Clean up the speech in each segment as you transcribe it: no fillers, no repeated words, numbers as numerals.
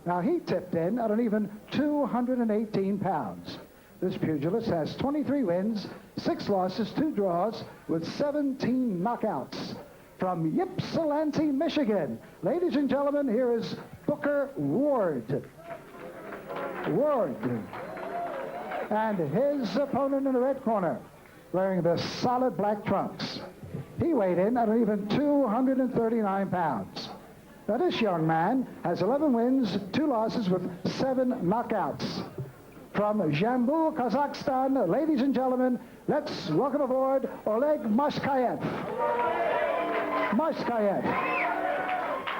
Now, he tipped in at an even 218 pounds. This pugilist has 23 wins, 6 losses, 2 draws, with 17 knockouts. From Ypsilanti, Michigan, ladies and gentlemen, here is Booker Ward. And his opponent in the red corner, wearing the solid black trunks. He weighed in at an even 239 pounds. Now, this young man has 11 wins, 2 losses, with 7 knockouts. From Jammu, Kazakhstan, ladies and gentlemen, let's welcome aboard Oleg Maskaev.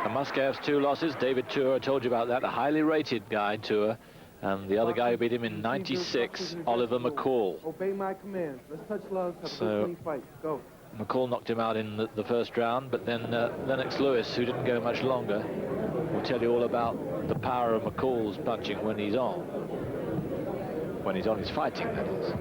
And Maskaev's 2 losses, David Tour, I told you about that, a highly rated guy, Tour. And the other guy who beat him in '96, Oliver McCall. Obey my commands. Let's touch gloves. So fight. Go. McCall knocked him out in the first round, but then Lennox Lewis, who didn't go much longer, will tell you all about the power of McCall's punching when he's on. When he's on his fighting, that is.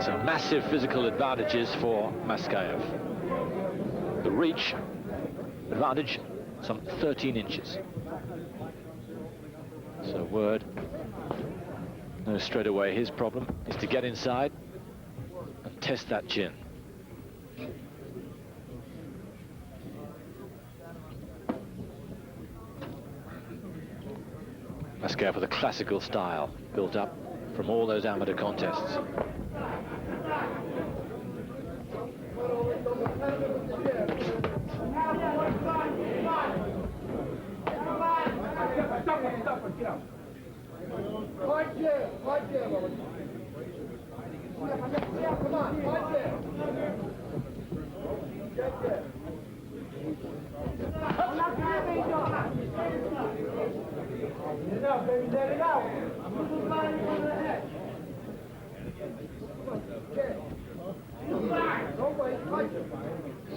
So massive physical advantages for Maskaev. The reach advantage, some 13 inches. So Word knows straight away his problem is to get inside and test that chin. Maskaev with a classical style built up from all those amateur contests.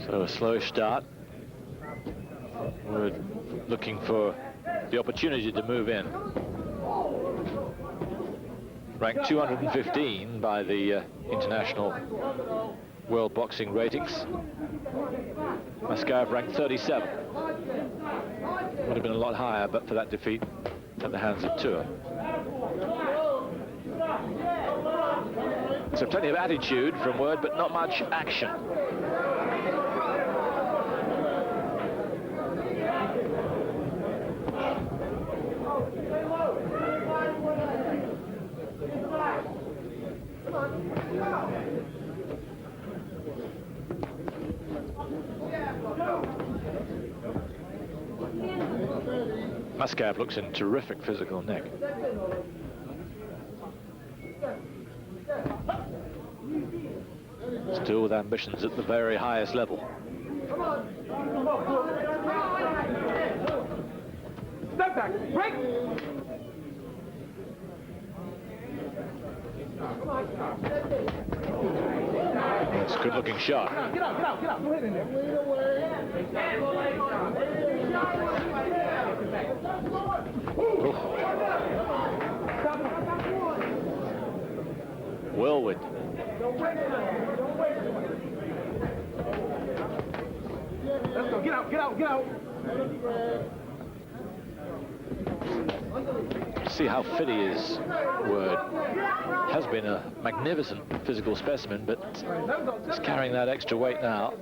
So a slow start. We're looking for the opportunity to move in. Ranked 215 by the International World Boxing Ratings. Maskaev ranked 37. Would have been a lot higher, but for that defeat at the hands of Tour. So plenty of attitude from Word, but not much action. Maskaev looks in terrific physical nick. Still with ambitions at the very highest level. Step back, break! It's a good-looking shot. Get out, go ahead in there. Whirlwind. Let's go, get out. See how fit he is, Word. Has been a magnificent physical specimen, but he's carrying that extra weight now.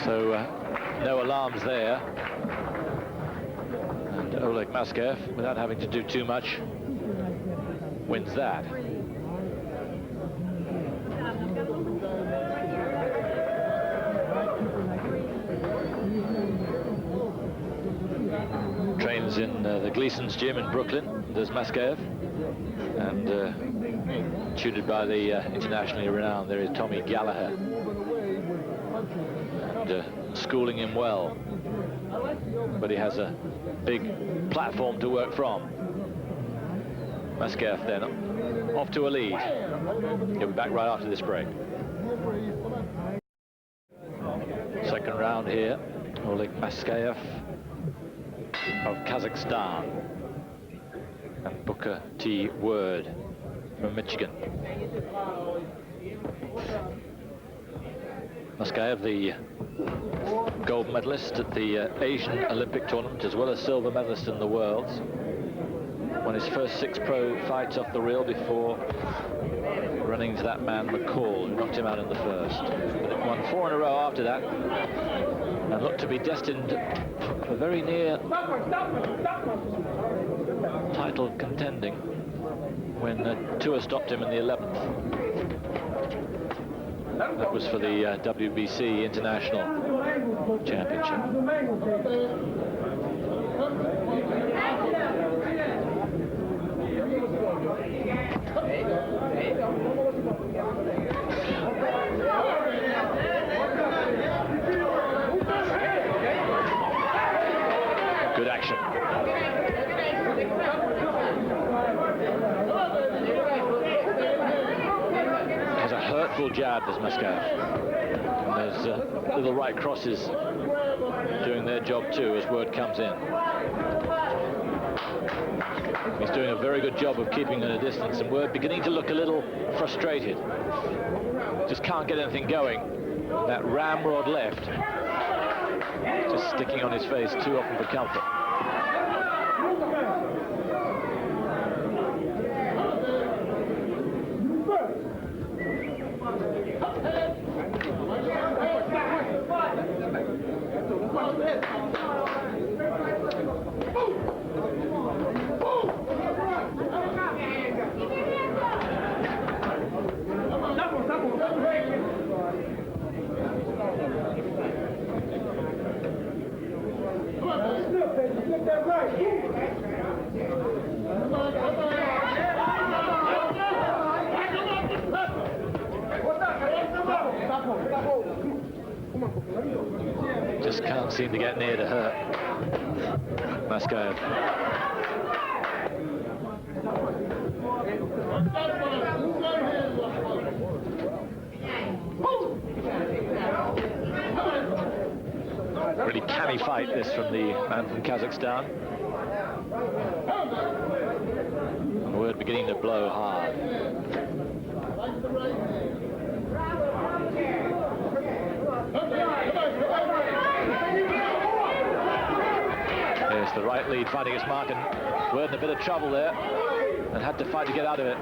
So no alarms there. And Oleg Maskaev, without having to do too much, wins that. Trains in the Gleason's gym in Brooklyn, does Maskaev, and tutored by the internationally renowned, there is Tommy Gallagher, and schooling him well, but he has a big platform to work from. Maskaev then off to a lead. He'll be back right after this break. Second round here. Oleg Maskaev of Kazakhstan, and Booker T. Word from Michigan. Maskaev, the gold medalist at the Asian Olympic tournament, as well as silver medalist in the Worlds. Won his first 6 pro fights off the reel before running into that man McCall, who knocked him out in the first. But it won 4 in a row after that, and looked to be destined for very near title contending when Tour stopped him in the 11th. That was for the WBC International Championship. Good action. Has a hurtful jab, this Maskaev. And there's little right crosses doing their job too as Word comes in. He's doing a very good job of keeping at a distance, and Word beginning to look a little frustrated. Just can't get anything going. That ramrod left, just sticking on his face too often for comfort. Just can't seem to get near to hurt Maskaev. Really canny fight, this, from the man from Kazakhstan. Word beginning to blow hard. There's the right lead finding its mark, and Word in a bit of trouble there and had to fight to get out of it.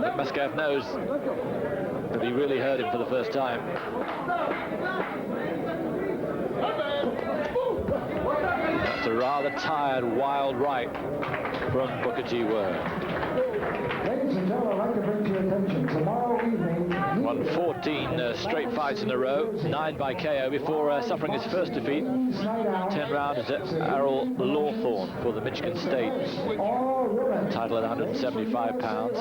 But Maskaev knows that he really hurt him for the first time. That's a rather tired, wild right from Booker T. Word. Ladies and gentlemen, I'd like to bring to your attention tomorrow evening. Won 14 straight fights in a row, 9 by KO before suffering his first defeat 10 rounds at Errol Lawthorne for the Michigan State title at 175 pounds.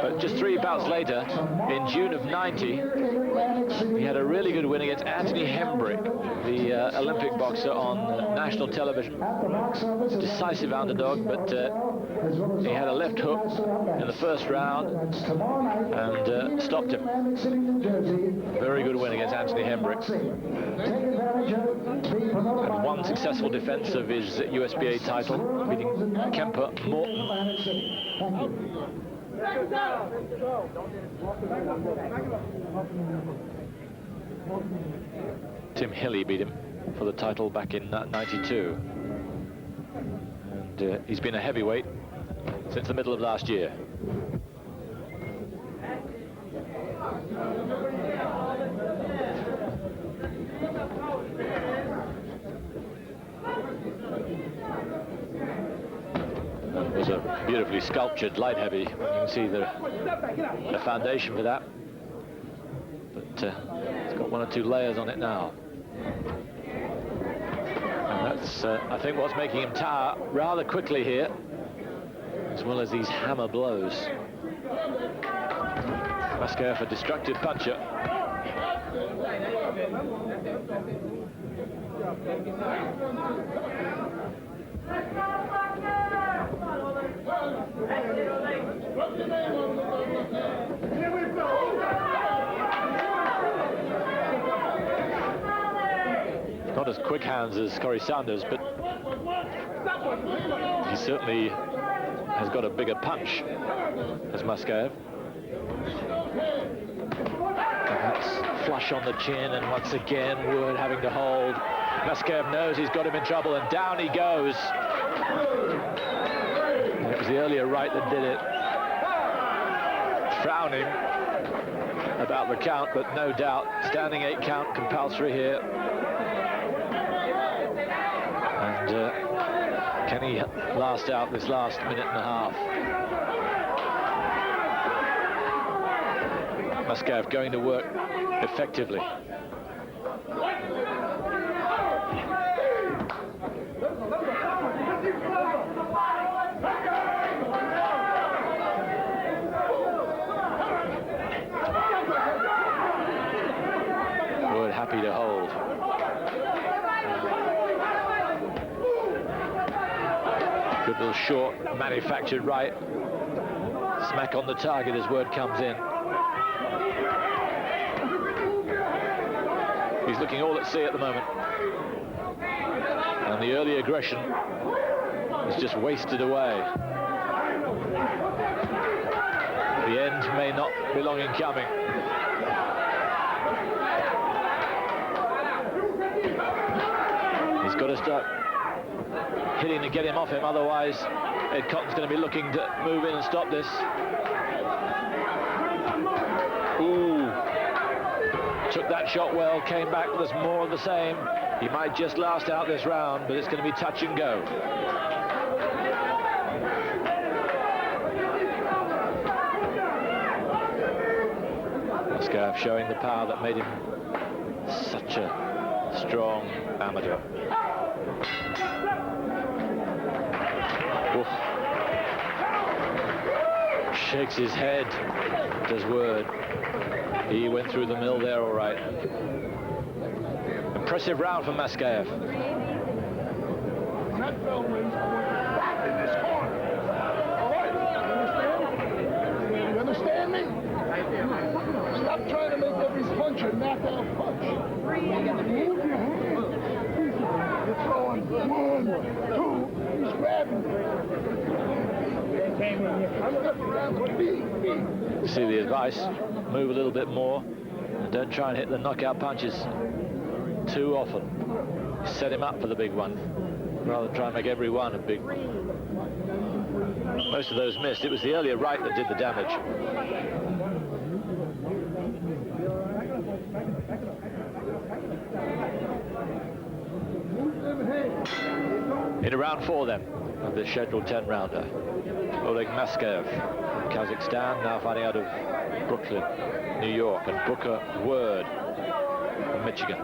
But just 3 bouts later, in June of 90, he had a really good win against Anthony Hembrick, the Olympic boxer on national television. Decisive underdog, but he had a left hook in the first round and stopped him. Very good win against Anthony Hembrick. And one successful defense of his USBA title, beating Kemper Morton. Tim Hilly beat him for the title back in '92. And he's been a heavyweight since the middle of last year. That was a beautifully sculptured light heavy. You can see the foundation for that. But it's got 1 or 2 layers on it now. And that's, I think, what's making him tire rather quickly here, as well as these hammer blows. Maskaev, a destructive puncher. Not as quick hands as Corey Sanders, but he certainly has got a bigger punch as Maskaev. And that's flush on the chin, and once again Wood having to hold. Maskaev knows he's got him in trouble, and down he goes. And it was the earlier right that did it. Frowning about the count, but no doubt standing 8 count compulsory here. And can he last out this last minute and a half? Maskaev going to work effectively. Wood happy to hold. Good little short manufactured right. Smack on the target as Wood comes in. He's looking all at sea at the moment. And the early aggression is just wasted away. The end may not be long in coming. He's got to start hitting to get him off him, otherwise Ed Cotton's going to be looking to move in and stop this. Ooh. Took that shot well, came back, there's more of the same. He might just last out this round, but it's going to be touch and go. Maskaev showing the power that made him such a strong amateur. Oof. Shakes his head, does Wood. He went through the mill there all right. Impressive round for Maskaev. You understand me? Stop trying to make every punch a knockout punch. Move your hand. You're throwing 1, 2, he's grabbing. See the advice, move a little bit more and don't try and hit the knockout punches too often. Set him up for the big one rather than try and make every one a big one. Most of those missed. It was the earlier right that did the damage. In round 4 then of this scheduled 10-rounder. Oleg Maskaev from Kazakhstan, now fighting out of Brooklyn, New York, and Booker Word from Michigan.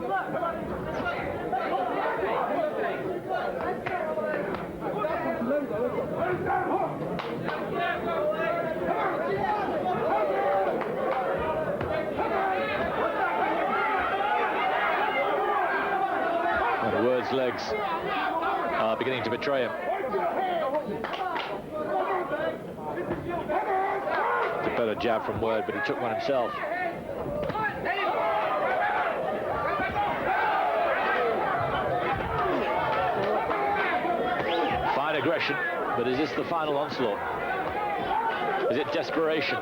And Word's legs are beginning to betray him. It's a better jab from Word, but he took one himself. Fine aggression, but is this the final onslaught? Is it desperation?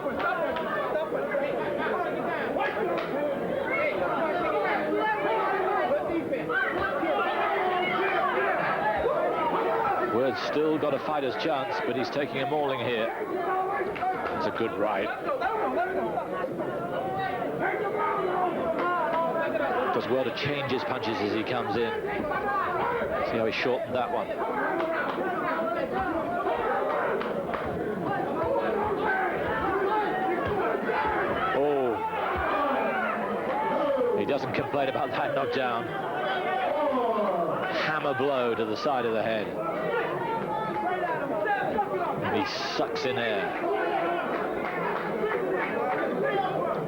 Word's still got a fighter's chance, but he's taking a mauling here. It's a good right. Does well to change his punches as he comes in. See how he shortened that one. Oh. He doesn't complain about that knockdown. Hammer blow to the side of the head. And he sucks in air.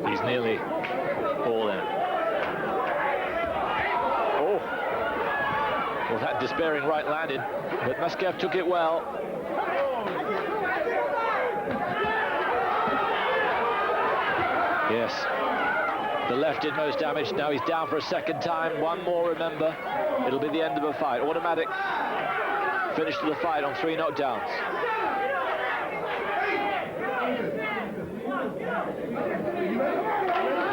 He's nearly all in. Oh. Well, that despairing right landed, but Maskaev took it well. Yes. The left did most damage. Now he's down for a second time. One more, remember. It'll be the end of a fight. Automatic finish to the fight on 3 knockdowns.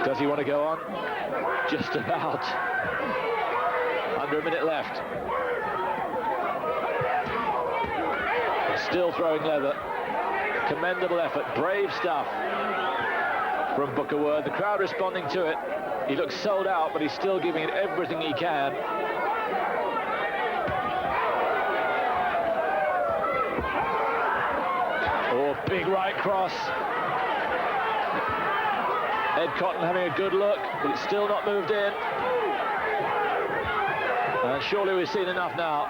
Does he want to go on? Just about. Under a minute left. Still throwing leather. Commendable effort. Brave stuff from Booker Ward. The crowd responding to it. He looks sold out, but he's still giving it everything he can. Oh, big right cross. Ed Cotton having a good look, but it's still not moved in. And surely we've seen enough now.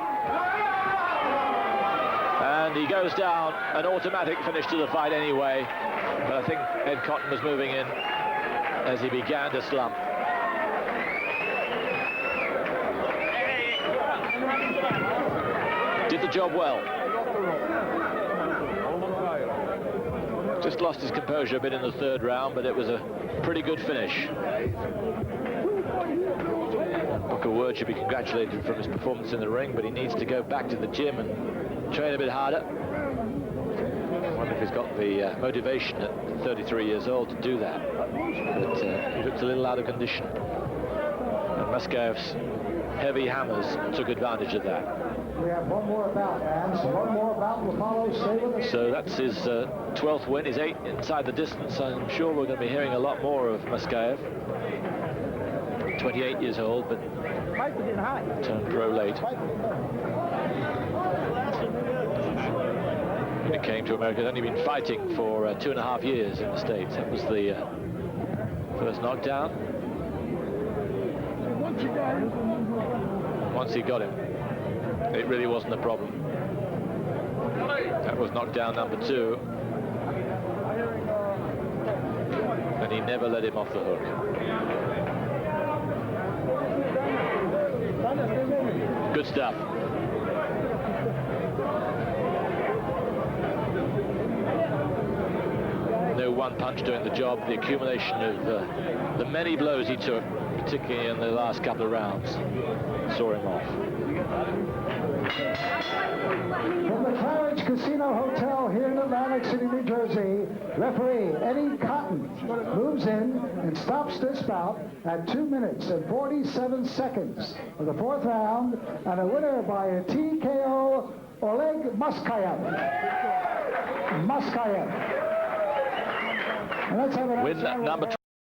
And he goes down. An automatic finish to the fight anyway. But I think Ed Cotton was moving in as he began to slump. Did the job well. Just lost his composure a bit in the 3rd round, but it was a pretty good finish. Booker Ward should be congratulated from his performance in the ring, but he needs to go back to the gym and train a bit harder. I wonder if he's got the motivation at 33 years old to do that. But he looks a little out of condition. And Maskaev's heavy hammers took advantage of that. We have one more bout, man. So one more bout will follow. Stay with us. So that's his 12th win. He's 8 inside the distance. I'm sure we're going to be hearing a lot more of Maskaev. 28 years old, but turned pro late. When he came to America, he'd only been fighting for 2.5 years in the States. That was the first knockdown. Once he got him, it really wasn't a problem. That was knockdown number 2. And he never let him off the hook. Good stuff. No one punch doing the job. The accumulation of the many blows he took, particularly in the last couple of rounds, saw him off. From the Claridge Casino Hotel here in Atlantic City, New Jersey, referee Eddie Cotton moves in and stops this bout at 2 minutes and 47 seconds of the 4th round, and a winner by a TKO, Oleg Maskaev. And let's have an Win number